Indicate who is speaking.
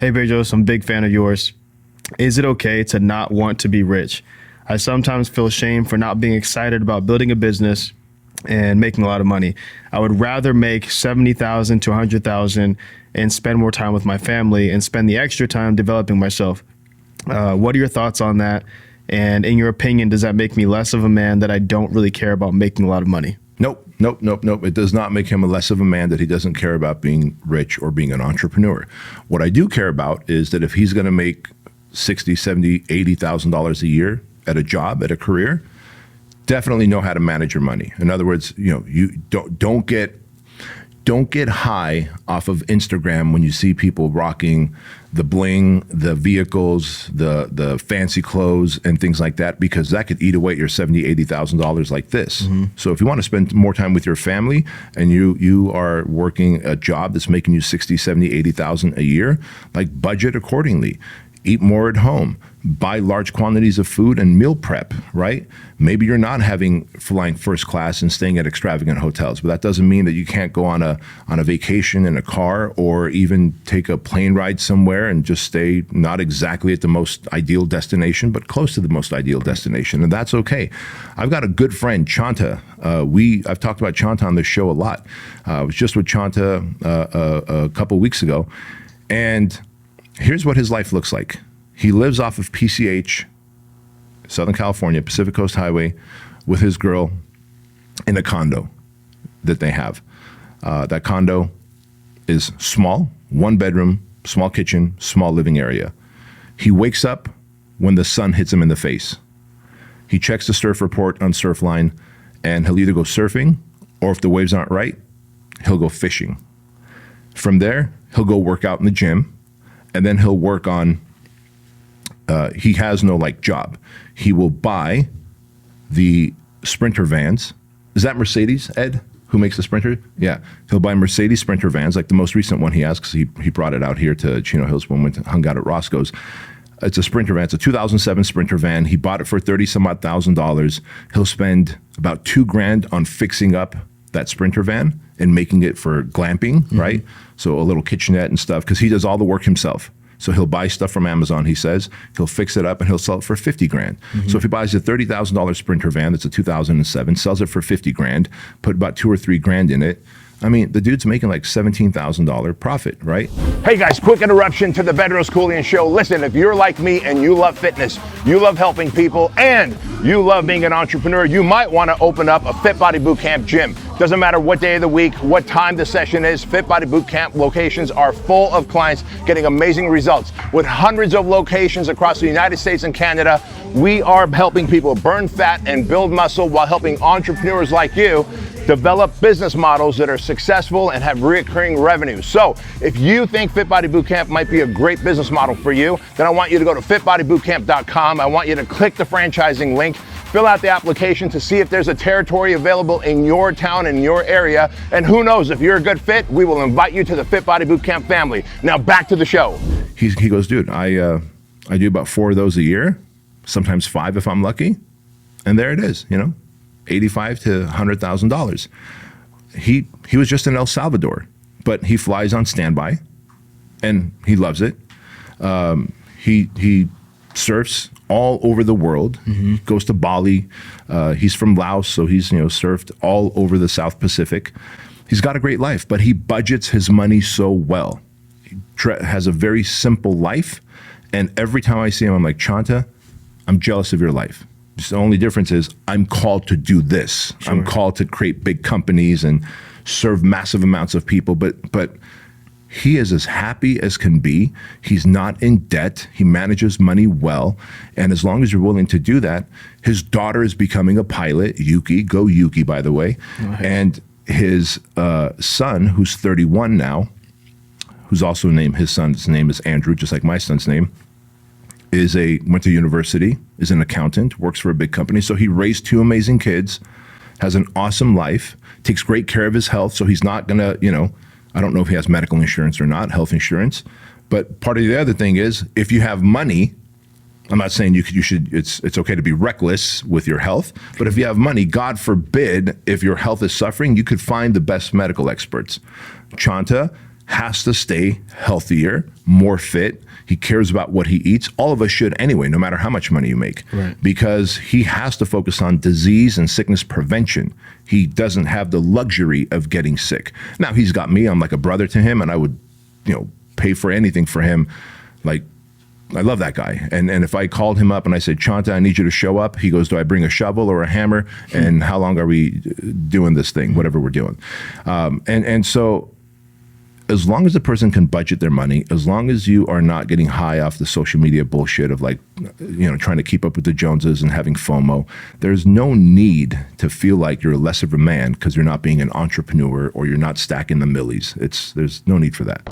Speaker 1: Hey Bedros, I'm a big fan of yours. Is it okay to not want to be rich? I sometimes feel shame for not being excited about building a business and making a lot of money. I would rather make 70,000 to 100,000 and spend more time with my family and spend the extra time developing myself. What are your thoughts on that? And in your opinion, does that make me less of a man that I don't really care about making a lot of money?
Speaker 2: Nope. It does not make him less of a man that he doesn't care about being rich or being an entrepreneur. What I do care about is that if he's going to make $60, $70, $80,000 a year at a job, at a career, definitely know how to manage your money. In other words, you don't get high off of Instagram when you see people rocking the bling, the vehicles, the fancy clothes and things like that, because that could eat away at your $70,000, $80,000 like this. Mm-hmm. So if you want to spend more time with your family and you are working a job that's making you 60, 70, 80,000 a year, like budget accordingly. Eat more at home, buy large quantities of food and meal prep, right? Maybe you're not flying first class and staying at extravagant hotels, but that doesn't mean that you can't go on a vacation in a car or even take a plane ride somewhere and just stay not exactly at the most ideal destination, but close to the most ideal destination, and that's okay. I've got a good friend, Chanta. I've talked about Chanta on this show a lot. I was just with Chanta a couple weeks ago, and here's what his life looks like. He lives off of PCH, Southern California, Pacific Coast Highway, with his girl in a condo that they have. That condo is small, 1 bedroom, small kitchen, small living area. He wakes up when the sun hits him in the face. He checks the surf report on Surfline, and he'll either go surfing, or if the waves aren't right, he'll go fishing. From there, he'll go work out in the gym, and then he'll work on, he has no job. He will buy the Sprinter vans. Is that Mercedes, Ed, who makes the Sprinter? Yeah, he'll buy Mercedes Sprinter vans, like the most recent one he has, because he brought it out here to Chino Hills when we hung out at Roscoe's. It's a Sprinter van. It's a 2007 Sprinter van. He bought it for $30-some-odd thousand. He'll spend about $2,000 on fixing up that Sprinter van and making it for glamping, mm-hmm. right? So a little kitchenette and stuff, because he does all the work himself. So he'll buy stuff from Amazon, he says, he'll fix it up and he'll sell it for $50,000. Mm-hmm. So if he buys a $30,000 Sprinter van that's a 2007, sells it for $50,000, put about $2,000 or $3,000 in it, I mean, the dude's making like $17,000 profit, right?
Speaker 3: Hey guys, quick interruption to the Bedros Keuilian Show. Listen, if you're like me and you love fitness, you love helping people, and you love being an entrepreneur, you might want to open up a Fit Body Bootcamp gym. Doesn't matter what day of the week, what time the session is, Fit Body Bootcamp locations are full of clients getting amazing results. With hundreds of locations across the United States and Canada, we are helping people burn fat and build muscle while helping entrepreneurs like you develop business models that are successful and have recurring revenue. So if you think Fit Body Bootcamp might be a great business model for you, then I want you to go to fitbodybootcamp.com. I want you to click the franchising link, fill out the application to see if there's a territory available in your town, in your area. And who knows, if you're a good fit, we will invite you to the Fit Body Bootcamp family. Now back to the show.
Speaker 2: He goes, dude, I do about 4 of those a year, sometimes 5 if I'm lucky. And there it is, $85,000 to $100,000. He was just in El Salvador, but he flies on standby, and he loves it. He surfs all over the world. Mm-hmm. Goes to Bali. He's from Laos, so he's surfed all over the South Pacific. He's got a great life, but he budgets his money so well. He has a very simple life, and every time I see him, I'm like, Chanta, I'm jealous of your life. The only difference is I'm called to do this. Sure. I'm called to create big companies and serve massive amounts of people, but he is as happy as can be. He's not in debt. He manages money well. And as long as you're willing to do that, his daughter is becoming a pilot, Yuki, go Yuki, by the way. Right. And his son, who's 31 now, who's also his son's name is Andrew, just like my son's name, went to university, is an accountant, works for a big company. So he raised 2 amazing kids, has an awesome life, takes great care of his health. So he's not gonna, I don't know if he has medical insurance or not, health insurance. But part of the other thing is, if you have money, I'm not saying you should, it's okay to be reckless with your health, but if you have money, God forbid, if your health is suffering, you could find the best medical experts. Chanta has to stay healthier, more fit. He cares about what he eats. All of us should anyway, no matter how much money you make, because he has to focus on disease and sickness prevention. He doesn't have the luxury of getting sick. Now, he's got me. I'm like a brother to him, and I would, pay for anything for him. Like, I love that guy. And if I called him up and I said, Chanta, I need you to show up. He goes, do I bring a shovel or a hammer? And how long are we doing this thing, whatever we're doing? And so as long as the person can budget their money, as long as you are not getting high off the social media bullshit of like, trying to keep up with the Joneses and having FOMO, there's no need to feel like you're less of a man because you're not being an entrepreneur or you're not stacking the millies. There's no need for that.